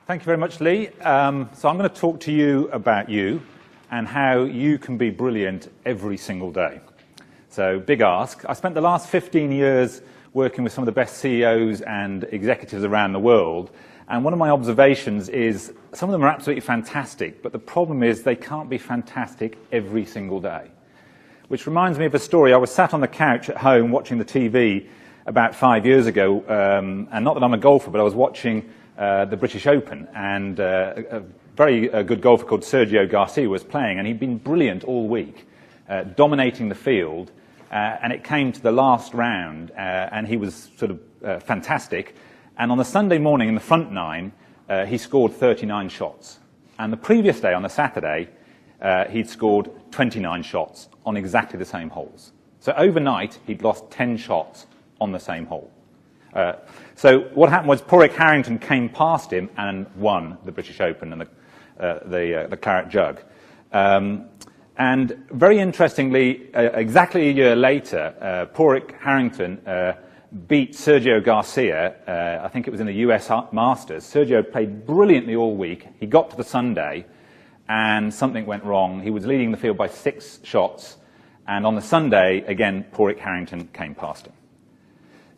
Thank you very much, Lee. So I'm going to talk to you about you and how you can be brilliant every single day. So, big ask. I spent the last 15 years working with some of the best CEOs and executives around the world, and one of my observations is some of them are absolutely fantastic, but the problem is they can't be fantastic every single day. Which reminds me of a story. I was sat on the couch at home watching the TV about 5 years ago, and not that I'm a golfer, but I was watching the British Open, and a very good golfer called Sergio Garcia was playing, and he'd been brilliant all week, dominating the field, and it came to the last round, and he was sort of fantastic. And on the Sunday morning in the front nine, he scored 39 shots. And the previous day, on the Saturday, he'd scored 29 shots on exactly the same holes. So overnight, he'd lost 10 shots on the same hole. So what happened was Padraig Harrington came past him and won the British Open and the Claret Jug. And very interestingly, exactly a year later, Padraig Harrington beat Sergio Garcia. I think it was in the US Masters. Sergio played brilliantly all week. He got to the Sunday, and something went wrong. He was leading the field by 6 shots, and on the Sunday, again, Padraig Harrington came past him.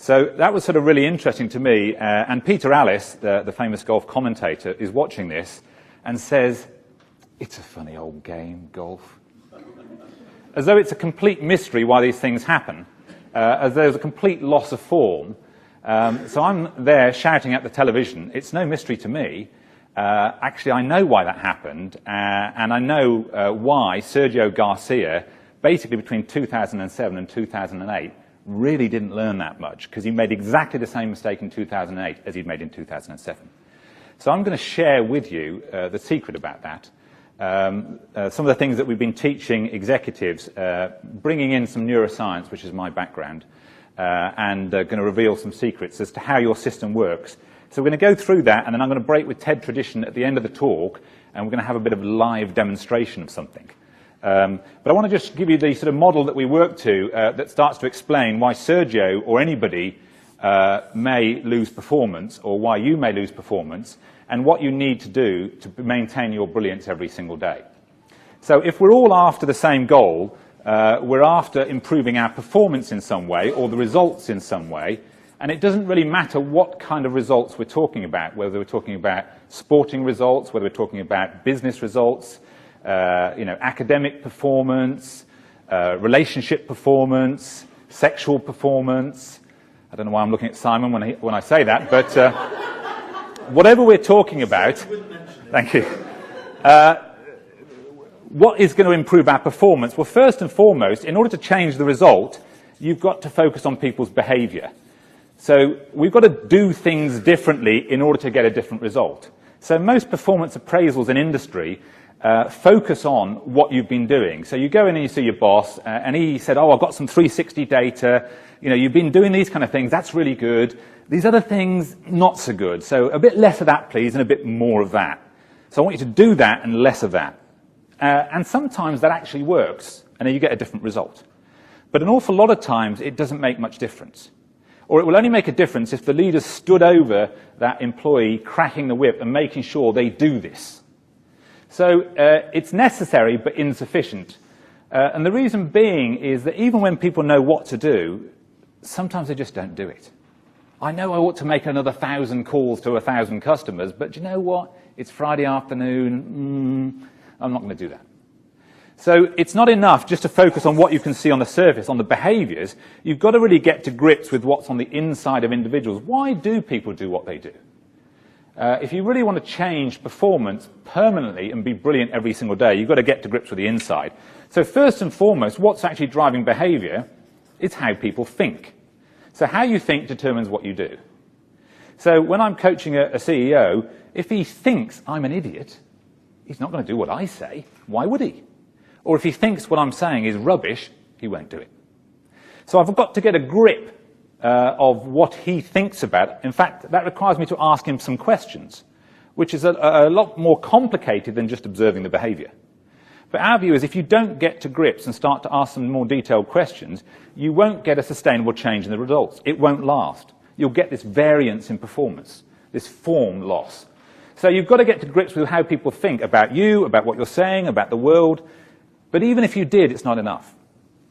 So that was sort of really interesting to me, and Peter Alliss, the famous golf commentator, is watching this and says, "It's a funny old game, golf." As though it's a complete mystery why these things happen, as though there's a complete loss of form. So I'm there shouting at the television. It's no mystery to me. Actually, I know why that happened, and I know why Sergio Garcia, basically between 2007 and 2008, really didn't learn that much, because he made exactly the same mistake in 2008 as he'd made in 2007. So I'm going to share with you the secret about that. Some of the things that we've been teaching executives, bringing in some neuroscience, which is my background, and going to reveal some secrets as to how your system works. So we're going to go through that, and then I'm going to break with TED tradition at the end of the talk, and we're going to have a bit of a live demonstration of something. But I want to just give you the sort of model that we work to that starts to explain why Sergio or anybody may lose performance, or why you may lose performance, and what you need to do to maintain your brilliance every single day. So if we're all after the same goal, we're after improving our performance in some way, or the results in some way, and it doesn't really matter what kind of results we're talking about, whether we're talking about sporting results, whether we're talking about business results, academic performance, relationship performance, sexual performance. I don't know why I'm looking at Simon when I say that, but whatever we're talking about, thank you. What is going to improve our performance? Well, first and foremost, in order to change the result, you've got to focus on people's behavior. So we've got to do things differently in order to get a different result. So most performance appraisals in industry focus on what you've been doing. So you go in and you see your boss, and he said, "Oh, I've got some 360 data. You've been doing these kind of things. That's really good. These other things, not so good. So a bit less of that, please, and a bit more of that. So I want you to do that and less of that." And sometimes that actually works, and then you get a different result. But an awful lot of times, it doesn't make much difference. Or it will only make a difference if the leader stood over that employee, cracking the whip and making sure they do this. So it's necessary but insufficient. And the reason being is that even when people know what to do, sometimes they just don't do it. I know I ought to make another 1,000 calls to 1,000 customers, but you know what? It's Friday afternoon. I'm not going to do that. So it's not enough just to focus on what you can see on the surface, on the behaviors. You've got to really get to grips with what's on the inside of individuals. Why do people do what they do? If you really want to change performance permanently and be brilliant every single day, you've got to get to grips with the inside. So first and foremost, what's actually driving behavior is how people think. So how you think determines what you do. So when I'm coaching a CEO, if he thinks I'm an idiot, he's not going to do what I say. Why would he? Or if he thinks what I'm saying is rubbish, he won't do it. So I've got to get a grip of what he thinks about. In fact, that requires me to ask him some questions, which is a lot more complicated than just observing the behavior. But our view is if you don't get to grips and start to ask some more detailed questions, you won't get a sustainable change in the results. It won't last. You'll get this variance in performance, this form loss. So you've got to get to grips with how people think about you, about what you're saying, about the world. But even if you did, it's not enough.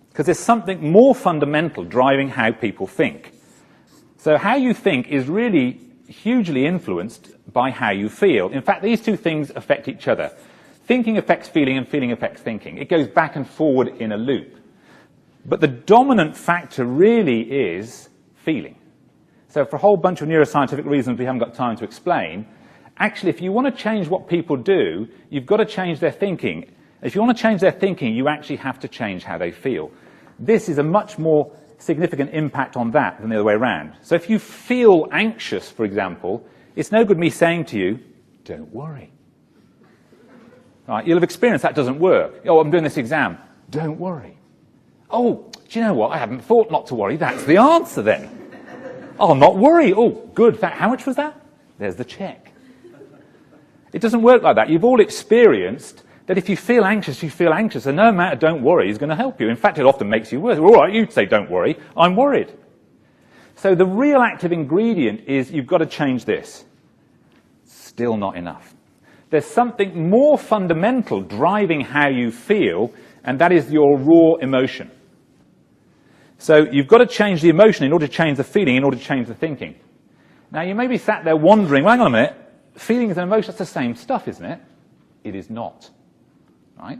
Because there's something more fundamental driving how people think. So how you think is really hugely influenced by how you feel. In fact, these two things affect each other. Thinking affects feeling, and feeling affects thinking. It goes back and forward in a loop. But the dominant factor really is feeling. So for a whole bunch of neuroscientific reasons we haven't got time to explain, actually, if you want to change what people do, you've got to change their thinking. If you want to change their thinking, you actually have to change how they feel. This is a much more significant impact on that than the other way around. So if you feel anxious, for example, it's no good me saying to you, don't worry. Right, you'll have experienced that doesn't work. Oh, I'm doing this exam. Don't worry. Oh, do you know what? I haven't thought not to worry. That's the answer then. I'll not worry. Oh, good. How much was that? There's the check. It doesn't work like that. You've all experienced that if you feel anxious, you feel anxious, and no matter don't worry is going to help you. In fact, it often makes you worse. All right, you'd say don't worry, I'm worried. So the real active ingredient is you've got to change this. Still not enough. There's something more fundamental driving how you feel, and that is your raw emotion. So you've got to change the emotion in order to change the feeling, in order to change the thinking. Now you may be sat there wondering, well, hang on a minute, feelings and emotion, that's the same stuff, isn't it? It is not. Right?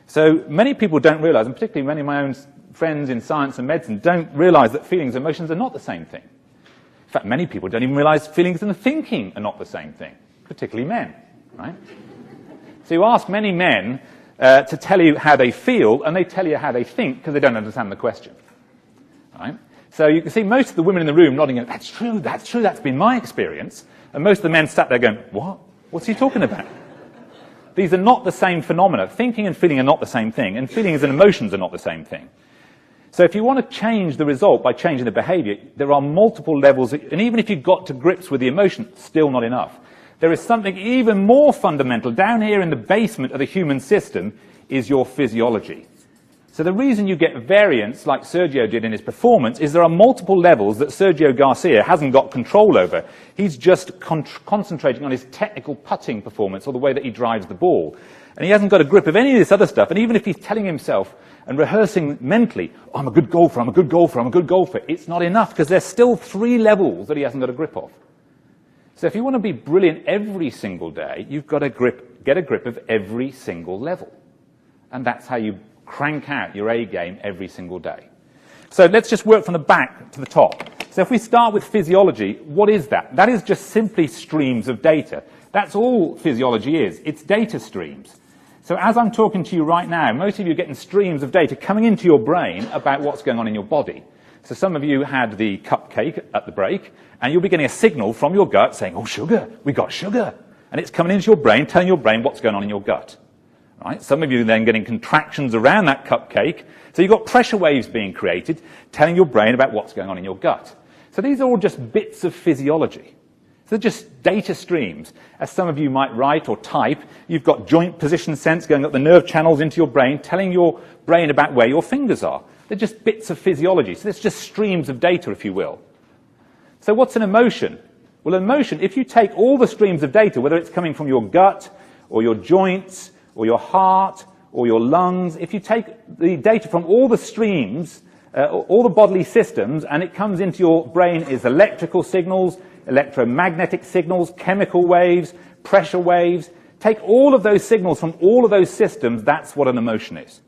So many people don't realize, and particularly many of my own friends in science and medicine don't realize that feelings and emotions are not the same thing. In fact, many people don't even realize feelings and thinking are not the same thing, particularly men. Right? So you ask many men to tell you how they feel, and they tell you how they think because they don't understand the question. Right? So you can see most of the women in the room nodding, that's true, that's been my experience. And most of the men sat there going, what? What's he talking about? These are not the same phenomena. Thinking and feeling are not the same thing, and feelings and emotions are not the same thing. So if you want to change the result by changing the behavior, there are multiple levels, and even if you got to grips with the emotion, still not enough. There is something even more fundamental. Down here in the basement of the human system is your physiology. So the reason you get variance, like Sergio did in his performance, is there are multiple levels that Sergio Garcia hasn't got control over. He's just concentrating on his technical putting performance, or the way that he drives the ball. And he hasn't got a grip of any of this other stuff. And even if he's telling himself and rehearsing mentally, oh, I'm a good golfer, I'm a good golfer, I'm a good golfer, it's not enough, because there's still 3 levels that he hasn't got a grip of. So if you want to be brilliant every single day, you've got to get a grip of every single level. And that's how you crank out your A game every single day. So let's just work from the back to the top. So if we start with physiology, what is that? That is just simply streams of data. That's all physiology is. It's data streams. So as I'm talking to you right now, most of you are getting streams of data coming into your brain about what's going on in your body. So some of you had the cupcake at the break, and you'll be getting a signal from your gut saying, oh, sugar, we got sugar. And it's coming into your brain, telling your brain what's going on in your gut. Right? Some of you are then getting contractions around that cupcake. So you've got pressure waves being created, telling your brain about what's going on in your gut. So these are all just bits of physiology. So they're just data streams. As some of you might write or type, you've got joint position sense going up the nerve channels into your brain, telling your brain about where your fingers are. They're just bits of physiology. So it's just streams of data, if you will. So what's an emotion? Well, an emotion, if you take all the streams of data, whether it's coming from your gut or your joints, or your heart, or your lungs, if you take the data from all the streams, all the bodily systems, and it comes into your brain as electrical signals, electromagnetic signals, chemical waves, pressure waves, take all of those signals from all of those systems, that's what an emotion is.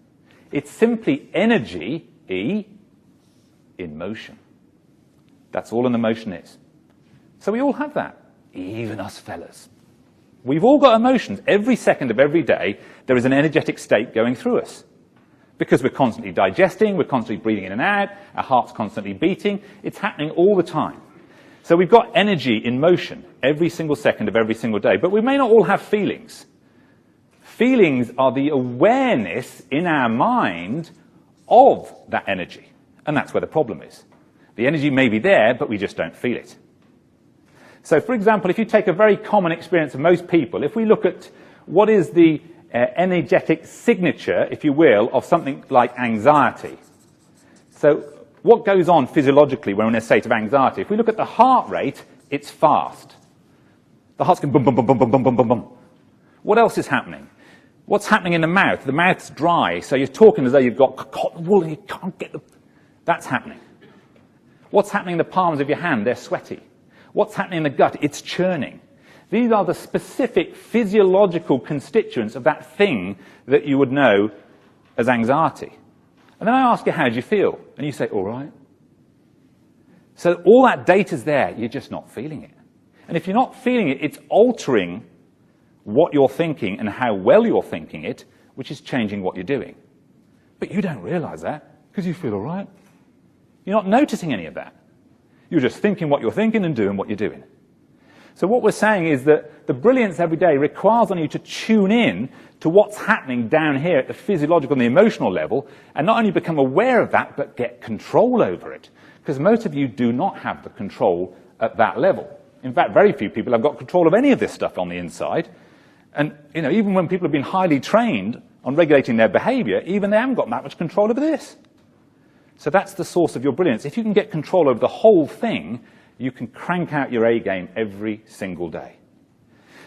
It's simply energy, E, in motion. That's all an emotion is. So we all have that, even us fellas. We've all got emotions. Every second of every day, there is an energetic state going through us. Because we're constantly digesting, we're constantly breathing in and out, our heart's constantly beating. It's happening all the time. So we've got energy in motion every single second of every single day. But we may not all have feelings. Feelings are the awareness in our mind of that energy. And that's where the problem is. The energy may be there, but we just don't feel it. So, for example, if you take a very common experience of most people, if we look at what is the energetic signature, if you will, of something like anxiety. So what goes on physiologically when we're in a state of anxiety? If we look at the heart rate, it's fast. The heart's going boom, boom, boom, boom, boom, boom, boom, boom, boom. What else is happening? What's happening in the mouth? The mouth's dry, so you're talking as though you've got cotton wool and you can't get the... That's happening. What's happening in the palms of your hand? They're sweaty. What's happening in the gut? It's churning. These are the specific physiological constituents of that thing that you would know as anxiety. And then I ask you, how do you feel? And you say, all right. So all that data's there, you're just not feeling it. And if you're not feeling it, it's altering what you're thinking and how well you're thinking it, which is changing what you're doing. But you don't realize that because you feel all right. You're not noticing any of that. You're just thinking what you're thinking and doing what you're doing. So what we're saying is that the brilliance every day requires on you to tune in to what's happening down here at the physiological and the emotional level, and not only become aware of that, but get control over it. Because most of you do not have the control at that level. In fact, very few people have got control of any of this stuff on the inside. And even when people have been highly trained on regulating their behavior, even they haven't got that much control over this. So that's the source of your brilliance. If you can get control over the whole thing, you can crank out your A game every single day.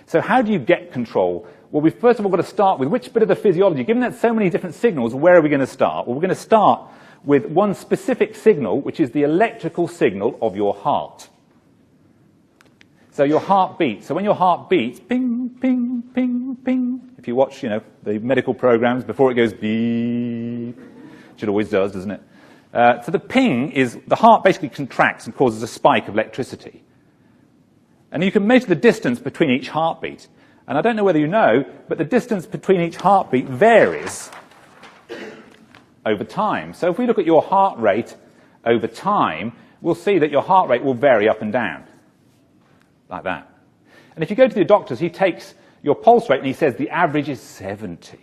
So how do you get control? Well, we've first of all got to start with which bit of the physiology. Given that so many different signals, where are we going to start? Well, we're going to start with one specific signal, which is the electrical signal of your heart. So your heart beats. So when your heart beats, ping, ping, ping, ping. If you watch, the medical programs, before it goes beep, which it always does, doesn't it? So the ping is, the heart basically contracts and causes a spike of electricity. And you can measure the distance between each heartbeat. And I don't know whether you know, but the distance between each heartbeat varies over time. So if we look at your heart rate over time, we'll see that your heart rate will vary up and down, like that. And if you go to the doctors, he takes your pulse rate and he says the average is 70.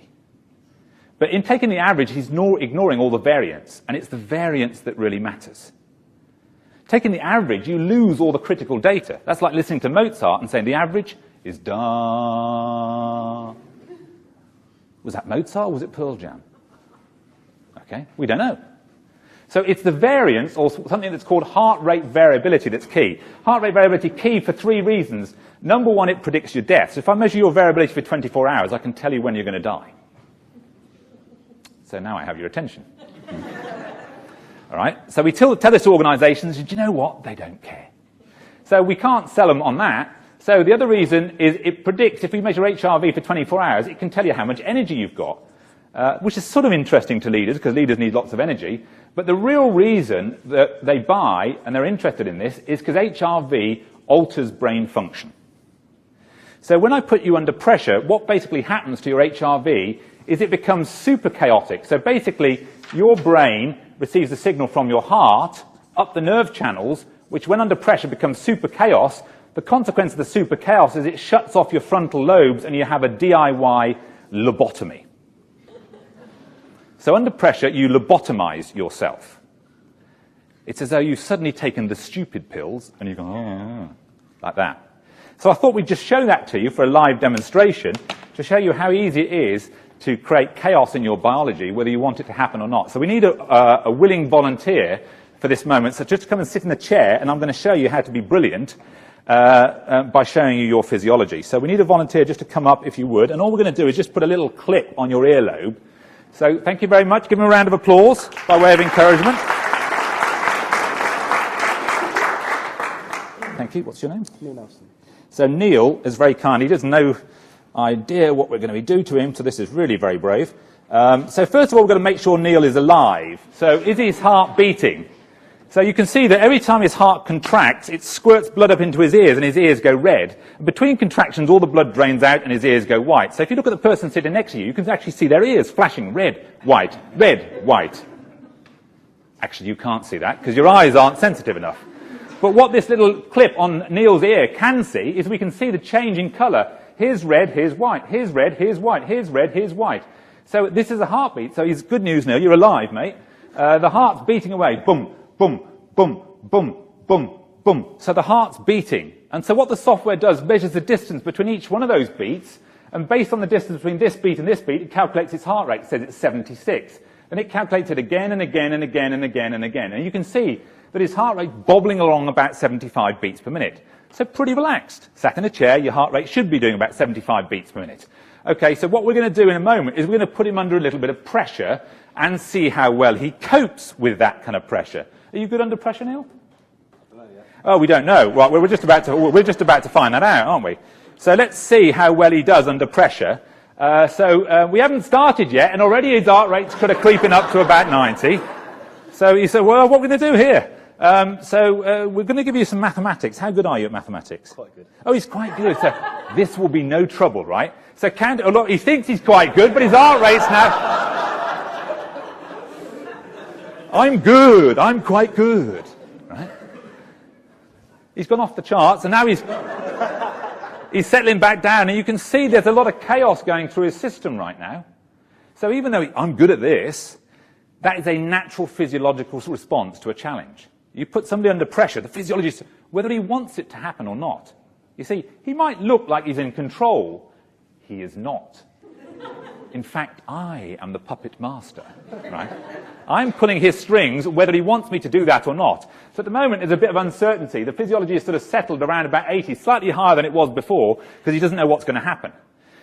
But in taking the average, he's ignoring all the variance, and it's the variance that really matters. Taking the average, you lose all the critical data. That's like listening to Mozart and saying the average is da. Was that Mozart or was it Pearl Jam? Okay, we don't know. So it's the variance, or something that's called heart rate variability, that's key. Heart rate variability key for 3 reasons. Number one, it predicts your death. So if I measure your variability for 24 hours, I can tell you when you're going to die. So now I have your attention. All right, so we tell this to organizations, do you know what? They don't care. So we can't sell them on that. So the other reason is it predicts, if we measure HRV for 24 hours, it can tell you how much energy you've got, which is sort of interesting to leaders, because leaders need lots of energy. But the real reason that they buy, and they're interested in this, is because HRV alters brain function. So when I put you under pressure, what basically happens to your HRV is it becomes super chaotic. So basically, your brain receives a signal from your heart up the nerve channels, which when under pressure becomes super chaos. The consequence of the super chaos is it shuts off your frontal lobes and you have a DIY lobotomy. So under pressure, you lobotomize yourself. It's as though you've suddenly taken the stupid pills and you go, oh, like that. So I thought we'd just show that to you for a live demonstration to show you how easy it is to create chaos in your biology, whether you want it to happen or not. So we need a willing volunteer for this moment. So just come and sit in the chair, and I'm going to show you how to be brilliant by showing you your physiology. So we need a volunteer just to come up, if you would. And all we're going to do is just put a little clip on your earlobe. So thank you very much. Give him a round of applause by way of encouragement. Thank you. What's your name? Neil Nelson. So Neil is very kind. He doesn't know idea what we're going to do to him, so this is really very brave. So first of all, we're going to make sure Neil is alive. So is his heart beating? So you can see that every time his heart contracts, it squirts blood up into his ears, and his ears go red. And between contractions, all the blood drains out, and his ears go white. So if you look at the person sitting next to you, you can actually see their ears flashing red, white, red, white. Actually, you can't see that, because your eyes aren't sensitive enough. But what this little clip on Neil's ear can see is we can see the change in colour. Here's red, here's white, here's red, here's white, here's red, here's white. So this is a heartbeat. So it's good news, Neil, you're alive, mate. The heart's beating away. Boom, boom, boom, boom, boom, boom. So the heart's beating. And so what the software does, measures the distance between each one of those beats, and based on the distance between this beat and this beat, it calculates its heart rate. It says it's 76. And it calculates it again and again and again and again and again. And you can see but his heart rate bobbling along about 75 beats per minute. So pretty relaxed. Sat in a chair, your heart rate should be doing about 75 beats per minute. Okay, so what we're going to do in a moment is we're going to put him under a little bit of pressure and see how well he copes with that kind of pressure. Are you good under pressure, Neil? Oh, we don't know. Right, we're just about to find that out, aren't we? So let's see how well he does under pressure. We haven't started yet, and already his heart rate's kind of creeping up to about 90. So he said, well, what are we going to do here? We're going to give you some mathematics. How good are you at mathematics? Quite good. Oh, he's quite good. So this will be no trouble, right? So look, he thinks he's quite good, but his heart rate's now... I'm good. I'm quite good. Right? He's gone off the charts, and now he's settling back down, and you can see there's a lot of chaos going through his system right now. So even though I'm good at this, that is a natural physiological response to a challenge. You put somebody under pressure, the physiologist, whether he wants it to happen or not. You see, he might look like he's in control. He is not. In fact, I am the puppet master, right? I'm pulling his strings whether he wants me to do that or not. So at the moment, there's a bit of uncertainty. The physiology is sort of settled around about 80, slightly higher than it was before, because he doesn't know what's going to happen.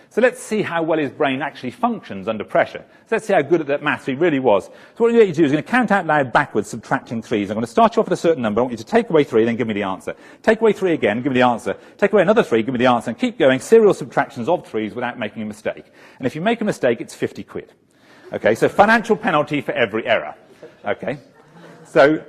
So let's see how well his brain actually functions under pressure. So let's see how good at that maths he really was. So what I'm going to do is going to count out loud backwards, subtracting threes. I'm going to start you off at a certain number. I want you to take away 3, then give me the answer. Take away 3 again, give me the answer. Take away another 3, give me the answer. And keep going, serial subtractions of 3s without making a mistake. And if you make a mistake, it's 50 quid. Okay, so financial penalty for every error. Okay. So,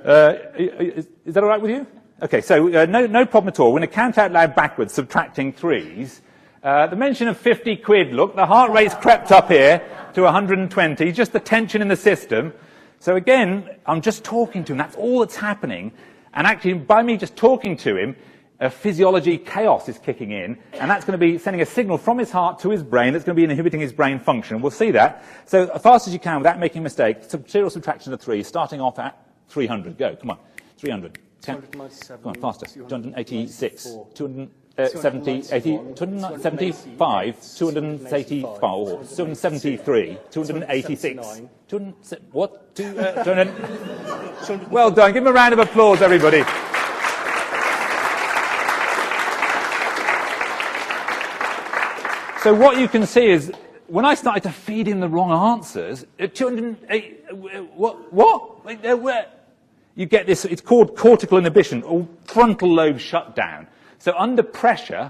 is that all right with you? Okay, so no problem at all. We're going to count out loud backwards, subtracting 3s. The mention of 50 quid, look, the heart rate's crept up here to 120, just the tension in the system. So again, I'm just talking to him, that's all that's happening. And actually, by me just talking to him, physiology chaos is kicking in, and that's going to be sending a signal from his heart to his brain that's going to be inhibiting his brain function. We'll see that. So as fast as you can, without making a mistake, serial subtraction of 3, starting off at 300. Go, come on, 300. 297. Come on, faster. 286. 270, 80, 275, 285, 273, 286. What? Well done. Give him a round of applause, everybody. So what you can see is, when I started to feed in the wrong answers, 208, what? You get this, it's called cortical inhibition, or frontal lobe shutdown. So under pressure,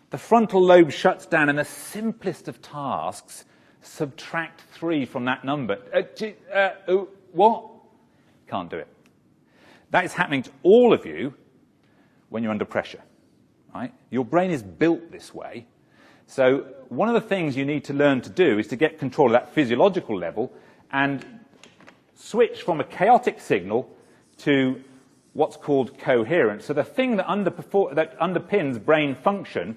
the frontal lobe shuts down, and the simplest of tasks, subtract 3 from that number. What? Can't do it. That is happening to all of you when you're under pressure. Right? Your brain is built this way. So one of the things you need to learn to do is to get control of that physiological level and switch from a chaotic signal to what's called coherence. So the thing that underpins brain function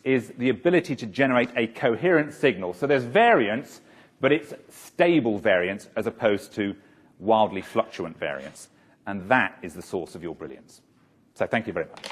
is the ability to generate a coherent signal. So there's variance, but it's stable variance as opposed to wildly fluctuant variance. And that is the source of your brilliance. So thank you very much.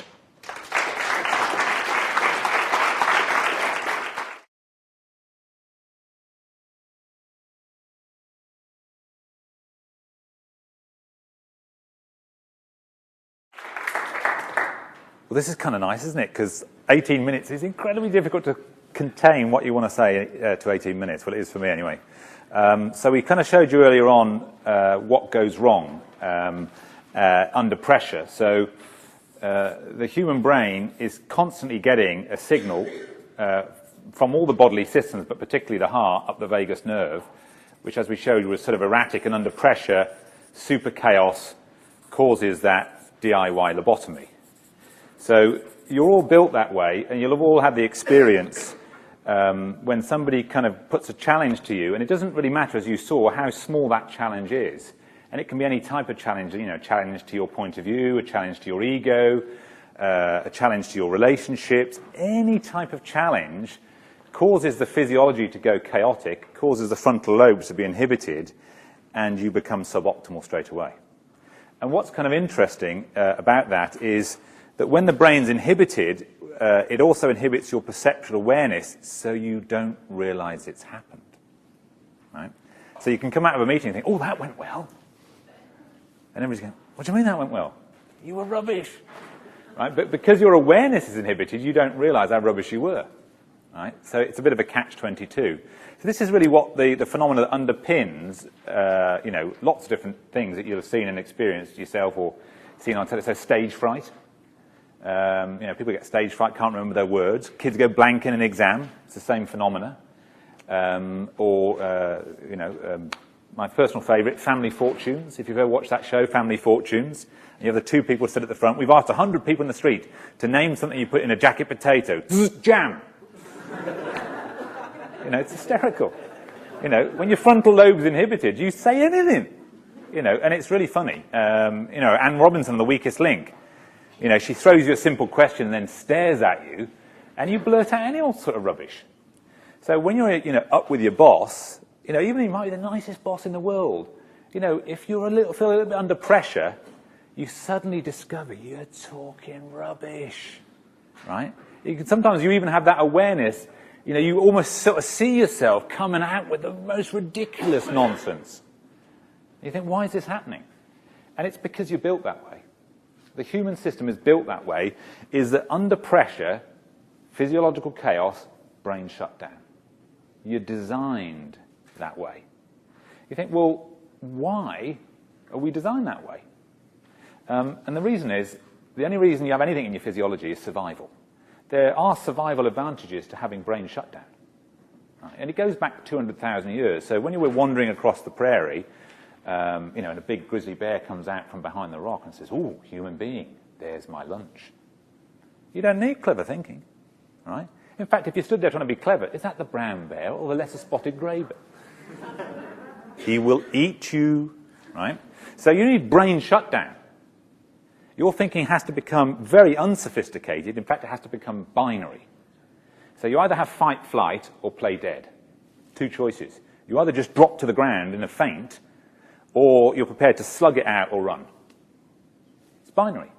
Well, this is kind of nice, isn't it? Because 18 minutes is incredibly difficult to contain what you want to say to 18 minutes. Well, it is for me anyway. So we kind of showed you earlier on what goes wrong under pressure. So the human brain is constantly getting a signal from all the bodily systems, but particularly the heart, up the vagus nerve, which, as we showed you, was sort of erratic, and under pressure, super chaos causes that DIY lobotomy. So you're all built that way, and you'll have all had the experience when somebody kind of puts a challenge to you, and it doesn't really matter, as you saw, how small that challenge is. And it can be any type of challenge, you know, a challenge to your point of view, a challenge to your ego, a challenge to your relationships. Any type of challenge causes the physiology to go chaotic, causes the frontal lobes to be inhibited, and you become suboptimal straight away. And what's kind of interesting about that is that when the brain's inhibited, it also inhibits your perceptual awareness, so you don't realize it's happened. Right? So you can come out of a meeting and think, oh, that went well. And everybody's going, What do you mean that went well? You were rubbish. Right? But because your awareness is inhibited, you don't realize how rubbish you were. Right? So it's a bit of a catch-22. So this is really what the phenomena that underpins, lots of different things that you'll have seen and experienced yourself or seen on television. So stage fright. People get stage fright, can't remember their words. Kids go blank in an exam. It's the same phenomena. My personal favourite, Family Fortunes. If you've ever watched that show, Family Fortunes, and you have the two people stood at the front. We've asked 100 people in the street to name something you put in a jacket potato. Jam. It's hysterical. When your frontal lobe's inhibited, you say anything. And it's really funny. Anne Robinson, The Weakest Link. She throws you a simple question and then stares at you, and you blurt out any old sort of rubbish. So when you're, up with your boss, even if you might be the nicest boss in the world, if you're feel a little bit under pressure, you suddenly discover you're talking rubbish, right? Sometimes you even have that awareness. You almost sort of see yourself coming out with the most ridiculous nonsense. You think, why is this happening? And it's because you're built that way. The human system is built that way, is that under pressure, physiological chaos, brain shut down. You're designed that way. You think, well, why are we designed that way? And the reason is, the only reason you have anything in your physiology is survival. There are survival advantages to having brain shutdown. Right? And it goes back 200,000 years. So when you were wandering across the prairie, and a big grizzly bear comes out from behind the rock and says, "Ooh, human being, there's my lunch." You don't need clever thinking, right? In fact, if you stood there trying to be clever, is that the brown bear or the lesser spotted grey bear? He will eat you, right? So you need brain shutdown. Your thinking has to become very unsophisticated. In fact, it has to become binary. So you either have fight, flight, or play dead. Two choices. You either just drop to the ground in a faint, or you're prepared to slug it out or run. It's binary.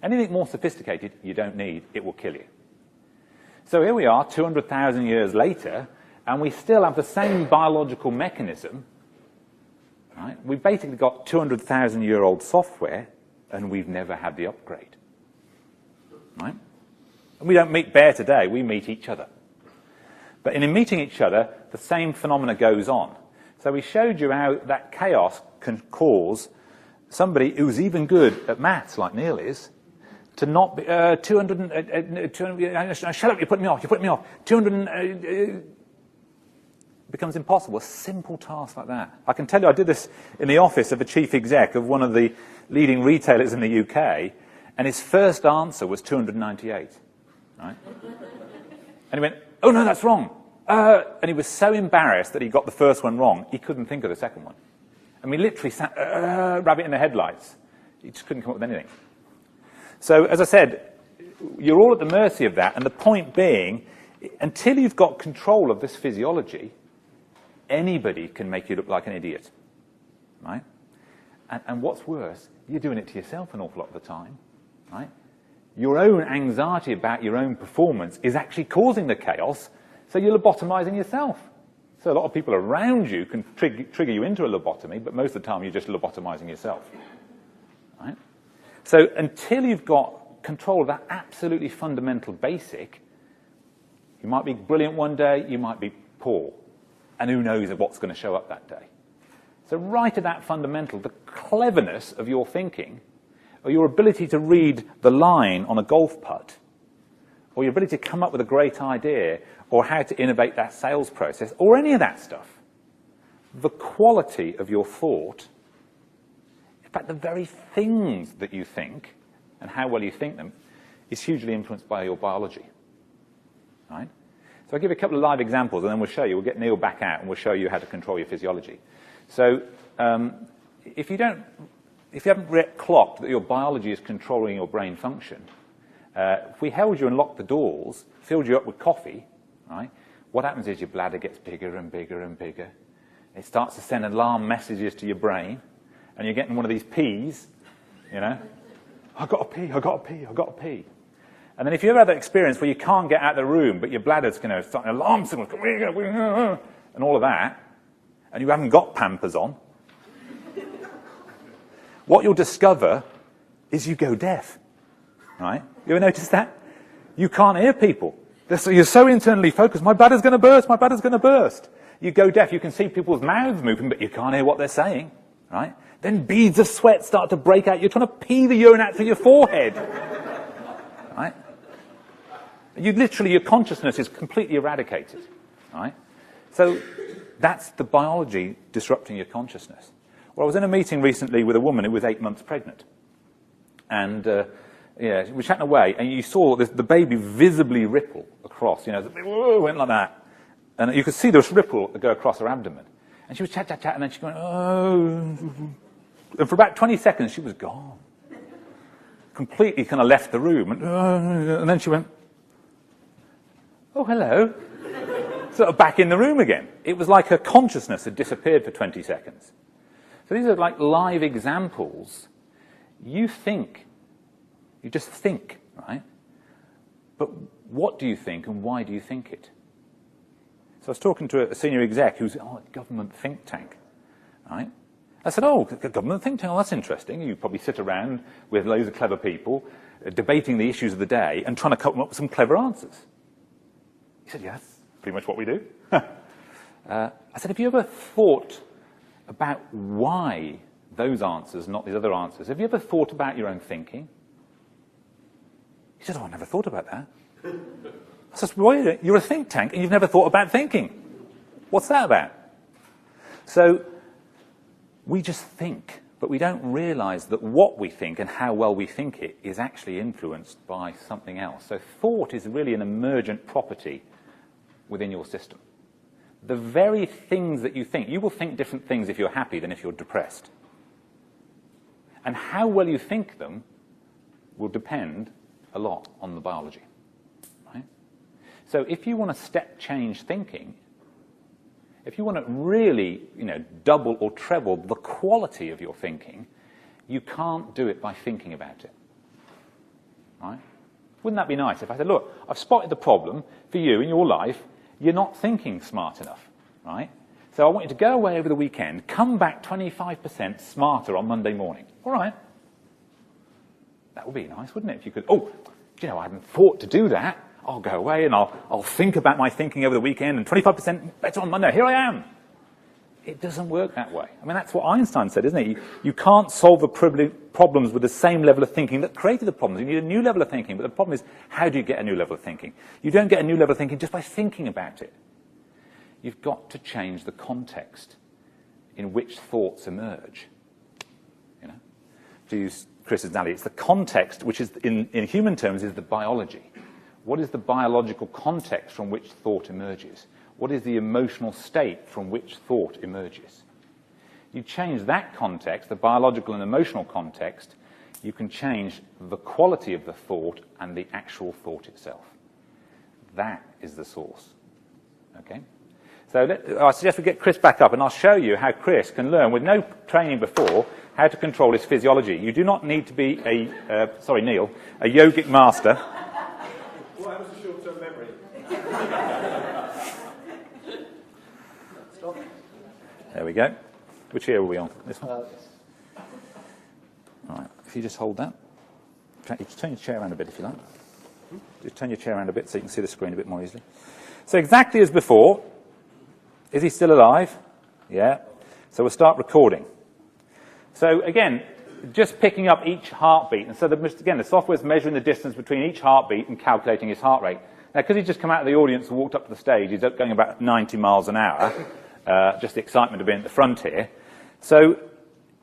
Anything more sophisticated, you don't need. It will kill you. So here we are, 200,000 years later, and we still have the same biological mechanism. Right? We've basically got 200,000-year-old software, and we've never had the upgrade. Right? And we don't meet bear today, we meet each other. But in meeting each other, the same phenomena goes on. So we showed you how that chaos can cause somebody who's even good at maths, like Neil is, to not be, 200, shut up, you're putting me off, 200, becomes impossible, a simple task like that. I can tell you, I did this in the office of a chief exec of one of the leading retailers in the UK, and his first answer was 298, right? And he went, "Oh no, that's wrong." And he was so embarrassed that he got the first one wrong, he couldn't think of the second one. And we literally sat, rabbit in the headlights. He just couldn't come up with anything. So, as I said, you're all at the mercy of that, and the point being, until you've got control of this physiology, anybody can make you look like an idiot, right? And what's worse, you're doing it to yourself an awful lot of the time, right? Your own anxiety about your own performance is actually causing the chaos, so you're lobotomizing yourself. So a lot of people around you can trigger you into a lobotomy, but most of the time you're just lobotomizing yourself, right? So until you've got control of that absolutely fundamental basic, you might be brilliant one day, you might be poor, and who knows what's going to show up that day. So right at that fundamental, the cleverness of your thinking, or your ability to read the line on a golf putt, or your ability to come up with a great idea, or how to innovate that sales process, or any of that stuff, the quality of your thought, in fact, the very things that you think, and how well you think them, is hugely influenced by your biology, right? So I'll give you a couple of live examples, and then we'll show you. We'll get Neil back out, and we'll show you how to control your physiology. So if you haven't yet clocked that your biology is controlling your brain function, if we held you and locked the doors, filled you up with coffee, right, what happens is your bladder gets bigger and bigger and bigger. It starts to send alarm messages to your brain, and you're getting one of these pees, I've got to pee, I've got to pee, I've got to pee. And then if you ever have that experience where you can't get out of the room, but your bladder's going to start an alarm signal, and all of that, and you haven't got Pampers on, what you'll discover is you go deaf, right? You ever notice that? You can't hear people. You're so internally focused, my bladder's going to burst, my bladder's going to burst. You go deaf, you can see people's mouths moving, but you can't hear what they're saying, right? Then beads of sweat start to break out. You're trying to pee the urine out through your forehead, right? Your consciousness is completely eradicated, right? So that's the biology disrupting your consciousness. Well, I was in a meeting recently with a woman who was 8 months pregnant. And we were chatting away, and you saw the baby visibly ripple across. It went like that. And you could see this ripple go across her abdomen. And she was chat, and then she went, oh. And for about 20 seconds, she was gone. Completely kind of left the room. And then she went, oh, hello. Sort of back in the room again. It was like her consciousness had disappeared for 20 seconds. So these are like live examples. You just think, right? But what do you think and why do you think it? So I was talking to a senior exec who's a government think tank, right? I said, oh, government think tank, that's interesting. You probably sit around with loads of clever people debating the issues of the day and trying to come up with some clever answers. He said, yes, pretty much what we do. I said, have you ever thought about why those answers, not these other answers? Have you ever thought about your own thinking? He said, oh, I never thought about that. I said, well, you're a think tank and you've never thought about thinking. What's that about? So we just think, but we don't realize that what we think and how well we think it is actually influenced by something else. So thought is really an emergent property within your system. The very things that you think, you will think different things if you're happy than if you're depressed. And how well you think them will depend a lot on the biology. Right? So if you want to step change thinking, if you want to really, double or treble the quality of your thinking, you can't do it by thinking about it. Right? Wouldn't that be nice if I said, look, I've spotted the problem for you in your life, you're not thinking smart enough, right? So I want you to go away over the weekend, come back 25% smarter on Monday morning. All right. That would be nice, wouldn't it? If you could, I hadn't thought to do that. I'll go away and I'll think about my thinking over the weekend and 25% better on Monday. Here I am. It doesn't work that way. I mean, that's what Einstein said, isn't it? You can't solve the problems with the same level of thinking that created the problems. You need a new level of thinking, but the problem is, how do you get a new level of thinking? You don't get a new level of thinking just by thinking about it. You've got to change the context in which thoughts emerge. To use Chris's analogy, it's the context, which is, in human terms, is the biology. What is the biological context from which thought emerges? What is the emotional state from which thought emerges? You change that context, the biological and emotional context, you can change the quality of the thought and the actual thought itself. That is the source. Okay? So I suggest we get Chris back up, and I'll show you how Chris can learn, with no training before, how to control his physiology. You do not need to be Neil, a yogic master. Well, that was a short-term memory. Stop. There we go. Which ear are we on? This one? All right. If you just hold that. Turn your chair around a bit if you like. Just turn your chair around a bit so you can see the screen a bit more easily. So exactly as before. Is he still alive? Yeah. So we'll start recording. So again, just picking up each heartbeat. And so, the software is measuring the distance between each heartbeat and calculating his heart rate. Now, because he's just come out of the audience and walked up to the stage, he's going about 90 miles an hour. Just the excitement of being at the front here. So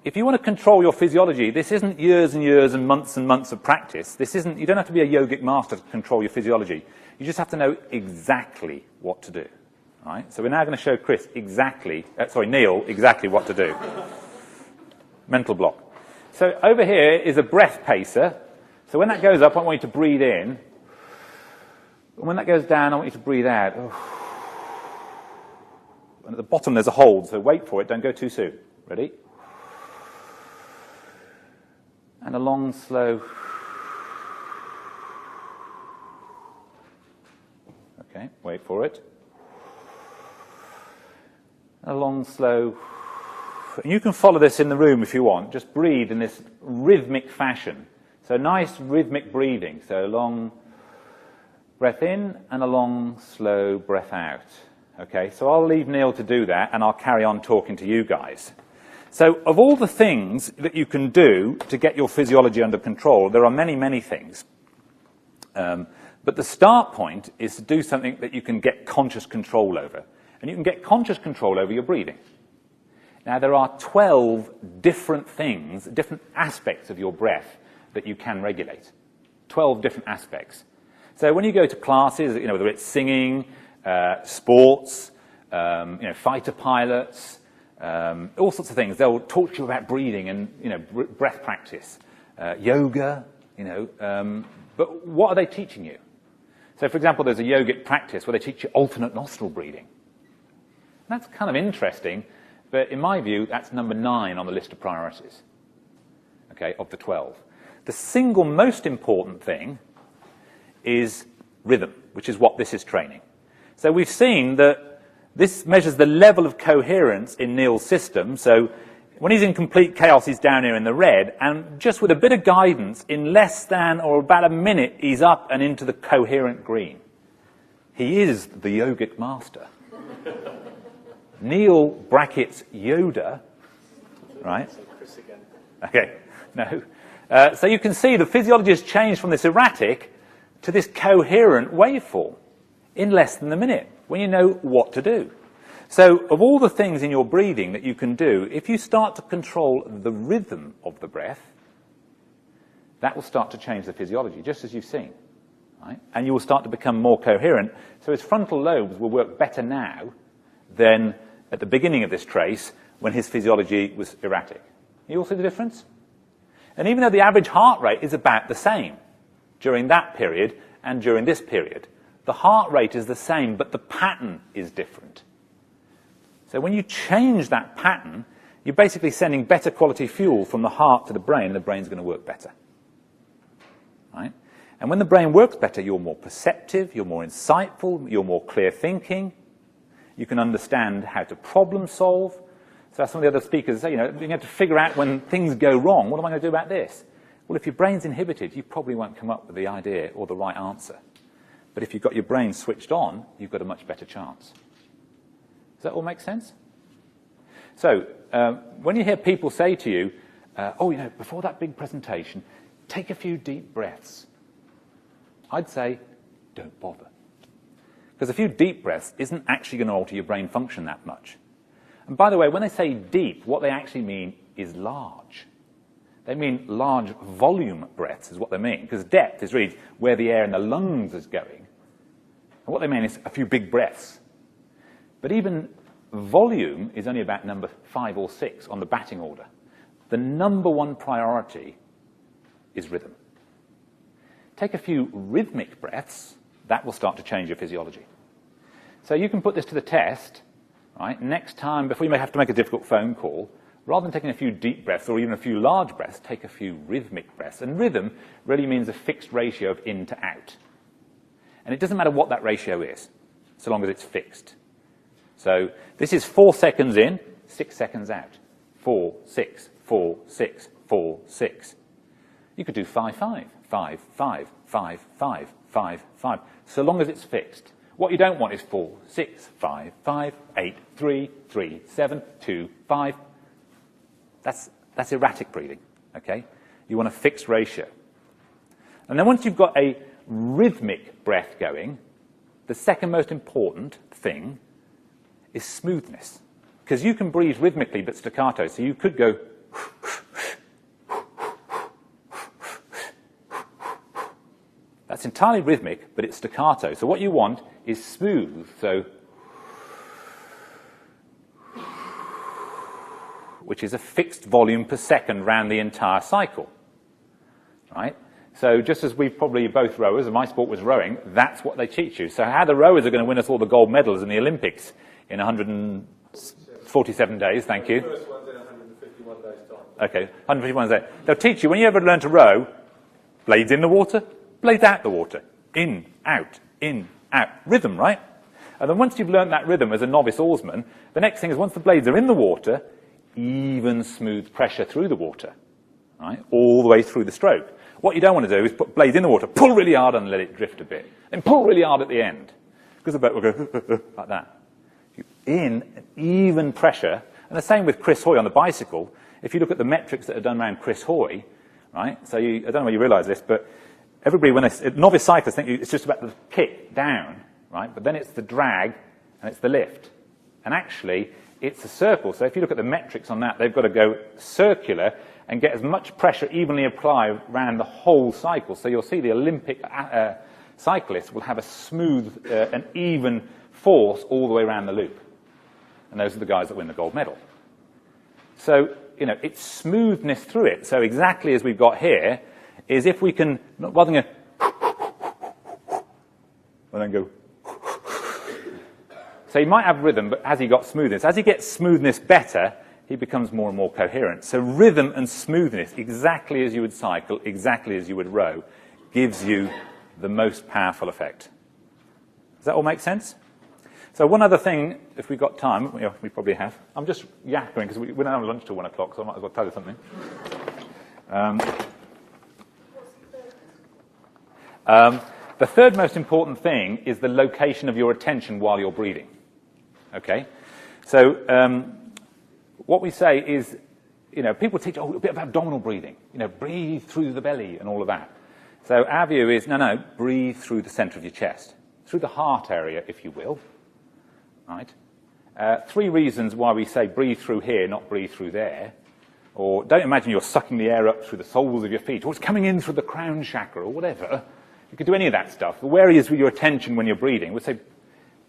if you want to control your physiology, this isn't years and years and months of practice. You don't have to be a yogic master to control your physiology. You just have to know exactly what to do. Right? So we're now going to show Neil exactly what to do. Mental block. So over here is a breath pacer. So when that goes up, I want you to breathe in. And when that goes down, I want you to breathe out. And at the bottom, there's a hold, so wait for it. Don't go too soon. Ready? And a long, slow. Okay, wait for it. A long, slow. And you can follow this in the room if you want. Just breathe in this rhythmic fashion. So nice rhythmic breathing. So long breath in and a long, slow breath out. Okay, so I'll leave Neil to do that, and I'll carry on talking to you guys. So of all the things that you can do to get your physiology under control, there are many, many things. But the start point is to do something that you can get conscious control over. And you can get conscious control over your breathing. Now, there are 12 different things, different aspects of your breath that you can regulate. 12 different aspects. So when you go to classes, whether it's singing, sports, fighter pilots, all sorts of things, they'll talk to you about breathing and, breath practice, yoga, but what are they teaching you? So, for example, there's a yogic practice where they teach you alternate nostril breathing. And that's kind of interesting, but in my view, that's number 9 on the list of priorities, okay, of the 12. The single most important thing is rhythm, which is what this is training. So we've seen that this measures the level of coherence in Neil's system. So when he's in complete chaos, he's down here in the red, and just with a bit of guidance, in less than or about a minute, he's up and into the coherent green. He is the yogic master. Neil brackets Yoda, right? Okay, no. So you can see the physiology has changed from this erratic to this coherent waveform in less than a minute, when you know what to do. So of all the things in your breathing that you can do, if you start to control the rhythm of the breath, that will start to change the physiology, just as you've seen. Right? And you will start to become more coherent. So his frontal lobes will work better now than at the beginning of this trace when his physiology was erratic. You all see the difference? And even though the average heart rate is about the same during that period and during this period, the heart rate is the same, but the pattern is different. So when you change that pattern, you're basically sending better quality fuel from the heart to the brain, and the brain's going to work better. Right? And when the brain works better, you're more perceptive, you're more insightful, you're more clear thinking. You can understand how to problem solve. So as some of the other speakers say, you have to figure out when things go wrong, what am I going to do about this? Well, if your brain's inhibited, you probably won't come up with the idea or the right answer. But if you've got your brain switched on, you've got a much better chance. Does that all make sense? So when you hear people say to you, before that big presentation, take a few deep breaths, I'd say, don't bother. Because a few deep breaths isn't actually going to alter your brain function that much. And by the way, when they say deep, what they actually mean is large. They mean large volume breaths is what they mean, because depth is really where the air in the lungs is going. And what they mean is a few big breaths. But even volume is only about number 5 or 6 on the batting order. The number 1 priority is rhythm. Take a few rhythmic breaths, that will start to change your physiology. So you can put this to the test, right? Next time, before you may have to make a difficult phone call, rather than taking a few deep breaths or even a few large breaths, take a few rhythmic breaths. And rhythm really means a fixed ratio of in to out. And it doesn't matter what that ratio is, so long as it's fixed. So this is 4 seconds in, 6 seconds out. 4, 6, 4, 6, 4, 6. You could do 5, 5, 5, 5, 5, 5, 5, 5, so long as it's fixed. What you don't want is 4, 6, 5, 5, 8, 3, 3, 7, 2, 5. That's erratic breathing, okay? You want a fixed ratio. And then once you've got a rhythmic breath going, the second most important thing is smoothness. Because you can breathe rhythmically but staccato, so you could go that's entirely rhythmic, but it's staccato. So what you want is smooth, so which is a fixed volume per second round the entire cycle, right? So just as we've probably both rowers, and my sport was rowing, that's what they teach you. So how the rowers are going to win us all the gold medals in the Olympics in 147 days, thank you. The first one's in 151 days' time. Okay, 151 days. They'll teach you, when you ever learn to row, blades in the water, blades out the water, in, out, rhythm, right? And then once you've learned that rhythm as a novice oarsman, the next thing is once the blades are in the water, even, smooth pressure through the water, right? All the way through the stroke. What you don't want to do is put blades in the water, pull really hard and let it drift a bit, then pull really hard at the end, because the boat will go like that. In even pressure, and the same with Chris Hoy on the bicycle. If you look at the metrics that are done around Chris Hoy, right? So I don't know whether you realise this, but everybody, novice cyclists think it's just about the kick down, right? But then it's the drag and it's the lift. And actually, it's a circle. So if you look at the metrics on that, they've got to go circular and get as much pressure evenly applied around the whole cycle. So you'll see the Olympic cyclists will have a smooth and even force all the way around the loop. And those are the guys that win the gold medal. So, it's smoothness through it. So exactly as we've got here, is if we can, rather than go, and then go. So he might have rhythm, but has he got smoothness? As he gets smoothness better, he becomes more and more coherent. So rhythm and smoothness, exactly as you would cycle, exactly as you would row, gives you the most powerful effect. Does that all make sense? So one other thing, if we've got time, we probably have. I'm just yapping because we don't have lunch till 1 o'clock, so I might as well tell you something. The third most important thing is the location of your attention while you're breathing. Okay? So what we say is, people teach, a bit of abdominal breathing. Breathe through the belly and all of that. So our view is, no, breathe through the center of your chest, through the heart area, if you will. Right? 3 reasons why we say breathe through here, not breathe through there. Or don't imagine you're sucking the air up through the soles of your feet, or it's coming in through the crown chakra, or whatever. You could do any of that stuff. But where is your attention when you're breathing? We'd say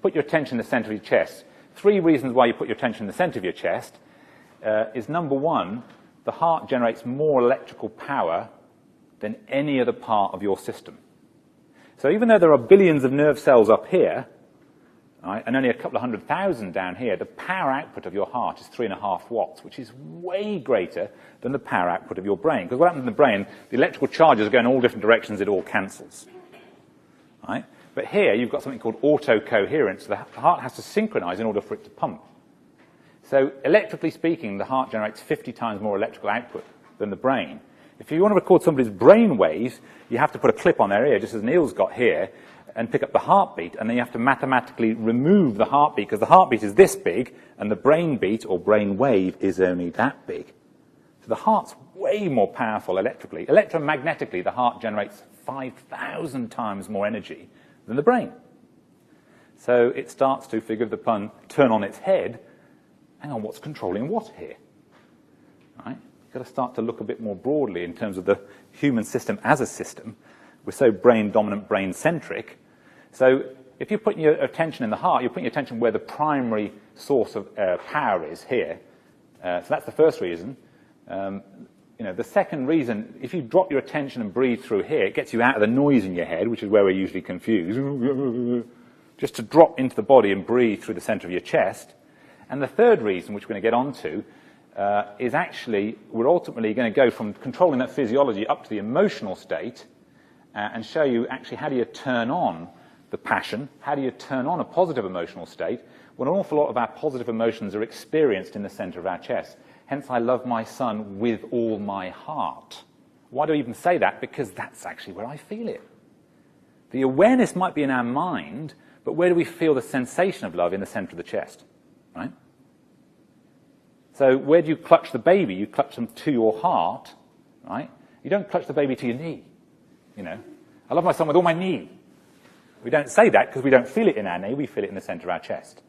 put your attention in the center of your chest. 3 reasons why you put your attention in the center of your chest is, number 1, the heart generates more electrical power than any other part of your system. So even though there are billions of nerve cells up here, right, and only a couple of 100,000 down here, the power output of your heart is 3.5 watts, which is way greater than the power output of your brain. Because what happens in the brain, the electrical charges go in all different directions, it all cancels. Right? But here, you've got something called autocoherence. So the heart has to synchronize in order for it to pump. So electrically speaking, the heart generates 50 times more electrical output than the brain. If you want to record somebody's brain waves, you have to put a clip on their ear, just as Neil's got here, and pick up the heartbeat, and then you have to mathematically remove the heartbeat, because the heartbeat is this big, and the brain beat, or brain wave, is only that big. So the heart's way more powerful electrically. Electromagnetically, the heart generates 5,000 times more energy than the brain. So it starts to, forgive the pun, turn on its head. Hang on, what's controlling what here? Right? You've got to start to look a bit more broadly in terms of the human system as a system. We're so brain-dominant, brain-centric. So if you're putting your attention in the heart, you're putting your attention where the primary source of power is here. So that's the first reason. The second reason, if you drop your attention and breathe through here, it gets you out of the noise in your head, which is where we're usually confused. Just to drop into the body and breathe through the center of your chest. And the third reason, which we're going to get onto, is actually we're ultimately going to go from controlling that physiology up to the emotional state and show you actually how do you turn on the passion, how do you turn on a positive emotional state when an awful lot of our positive emotions are experienced in the center of our chest. Hence, I love my son with all my heart. Why do I even say that? Because that's actually where I feel it. The awareness might be in our mind, but where do we feel the sensation of love? In the center of the chest, right? So where do you clutch the baby? You clutch them to your heart, right? You don't clutch the baby to your knee. I love my son with all my knee. We don't say that because we don't feel it in our knee, we feel it in the center of our chest.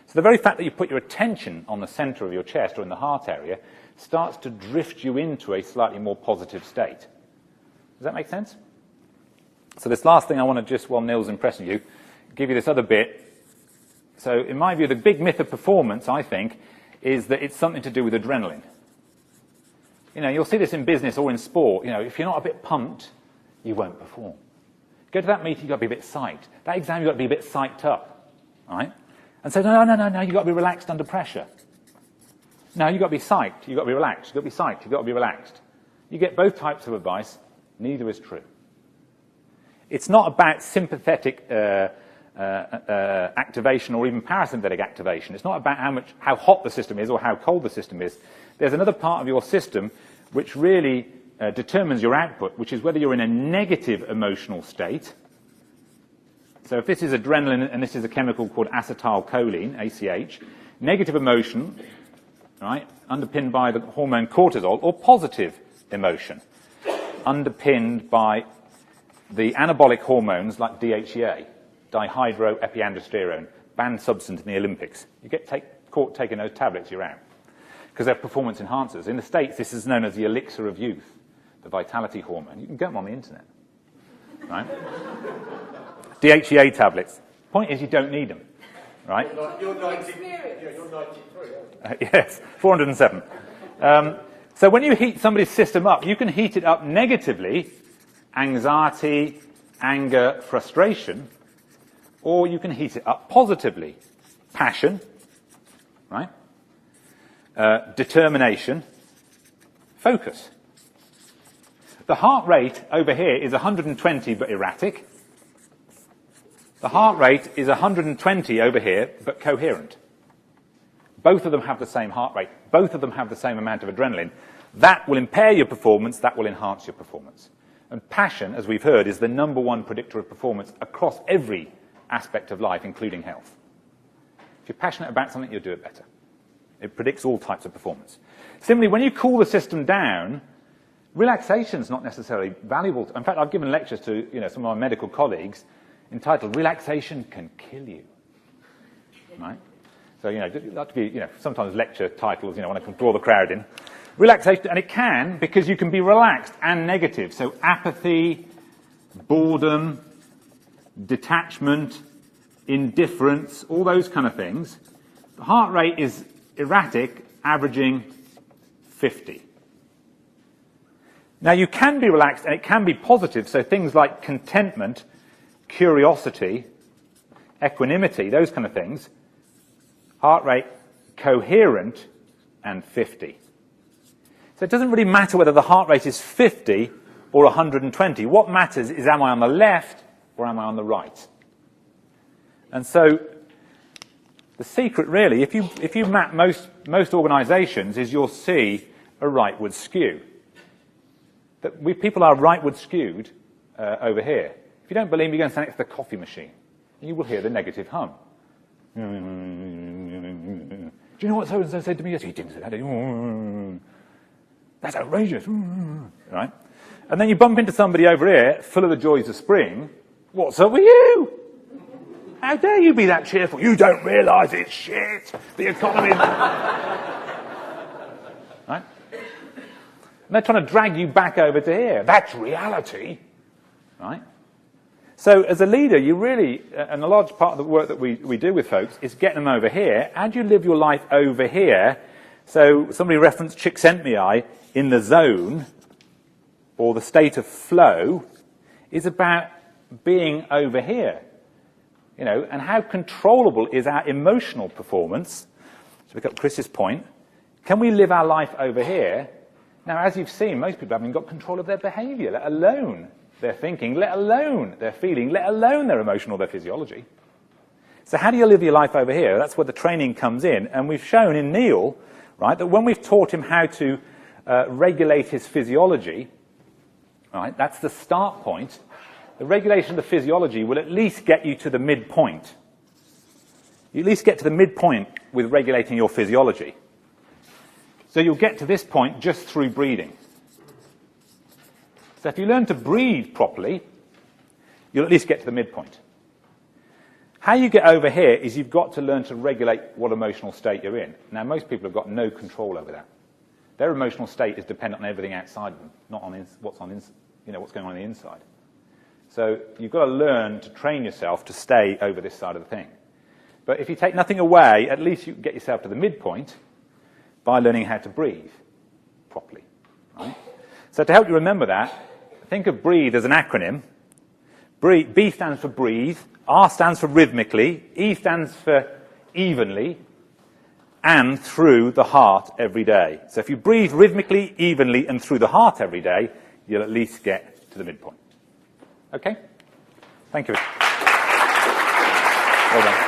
So the very fact that you put your attention on the center of your chest or in the heart area starts to drift you into a slightly more positive state. Does that make sense? So this last thing I want to just, while Neil's impressing you, give you this other bit. So in my view, the big myth of performance, I think, is that it's something to do with adrenaline. You'll see this in business or in sport. If you're not a bit pumped, you won't perform. Go to that meeting, you've got to be a bit psyched. That exam, you've got to be a bit psyched up. Right? And so, no, you've got to be relaxed under pressure. No, you've got to be psyched, you've got to be relaxed. You've got to be psyched, you've got to be relaxed. You get both types of advice, neither is true. It's not about sympathetic activation or even parasympathetic activation. It's not about how hot the system is or how cold the system is. There's another part of your system which really determines your output, which is whether you're in a negative emotional state. So if this is adrenaline and this is a chemical called acetylcholine, ACH, negative emotion, right, underpinned by the hormone cortisol, or positive emotion, underpinned by the anabolic hormones like DHEA, dihydroepiandrosterone, banned substance in the Olympics. You get caught taking those tablets, you're out. Because they're performance enhancers. In the States, this is known as the elixir of youth, the vitality hormone. You can get them on the internet. Right? DHEA tablets. Point is, you don't need them. Right? You're 93, aren't you? Yes, 407. So when you heat somebody's system up, you can heat it up negatively, anxiety, anger, frustration, or you can heat it up positively, passion, right? Determination, focus. The heart rate over here is 120 but erratic. The heart rate is 120 over here but coherent. Both of them have the same heart rate. Both of them have the same amount of adrenaline. That will impair your performance, that will enhance your performance. And passion, as we've heard, is the #1 predictor of performance across every aspect of life, including health. If you're passionate about something, you'll do it better. It predicts all types of performance. Similarly, when you cool the system down, relaxation is not necessarily valuable. In fact, I've given lectures to some of my medical colleagues entitled "Relaxation Can Kill You." Right? So that to be sometimes lecture titles. When I can draw the crowd in. Relaxation, and it can, because you can be relaxed and negative. So apathy, boredom, detachment, indifference, all those kind of things. The heart rate is erratic, averaging 50. Now, you can be relaxed and it can be positive, so things like contentment, curiosity, equanimity, those kind of things. Heart rate coherent and 50. So it doesn't really matter whether the heart rate is 50 or 120. What matters is, am I on the left or am I on the right? And so the secret really, if you map most organizations, is you'll see a rightward skew. That people are rightward skewed over here. If you don't believe me, you go and stand next to the coffee machine, and you will hear the negative hum. Do you know what so-and-so said to me? Yes, he didn't say that. That's outrageous. Right? And then you bump into somebody over here, full of the joys of spring. What's up with you? How dare you be that cheerful? You don't realise it's shit. The economy. Right? And they're trying to drag you back over to here. That's reality. Right? So as a leader, you really, and a large part of the work that we do with folks is get them over here. How do you live your life over here? So somebody referenced Csikszentmihalyi in the zone, or the state of flow, is about being over here. And how controllable is our emotional performance? To pick up Chris's point, can we live our life over here? Now, as you've seen, most people haven't got control of their behavior, let alone their thinking, let alone their feeling, let alone their emotion or their physiology. So how do you live your life over here? That's where the training comes in. And we've shown in Neil, right, that when we've taught him how to regulate his physiology, right, that's the start point. The regulation of the physiology will at least get you to the midpoint. You at least get to the midpoint with regulating your physiology. So you'll get to this point just through breathing. So if you learn to breathe properly, you'll at least get to the midpoint. How you get over here is you've got to learn to regulate what emotional state you're in. Now, most people have got no control over that. Their emotional state is dependent on everything outside them, not on what's going on the inside. So you've got to learn to train yourself to stay over this side of the thing. But if you take nothing away, at least you can get yourself to the midpoint by learning how to breathe properly. Right? So to help you remember that, think of breathe as an acronym. B stands for breathe, R stands for rhythmically, E stands for evenly, and through the heart every day. So if you breathe rhythmically, evenly, and through the heart every day, you'll at least get to the midpoint. Okay? Thank you. Well done.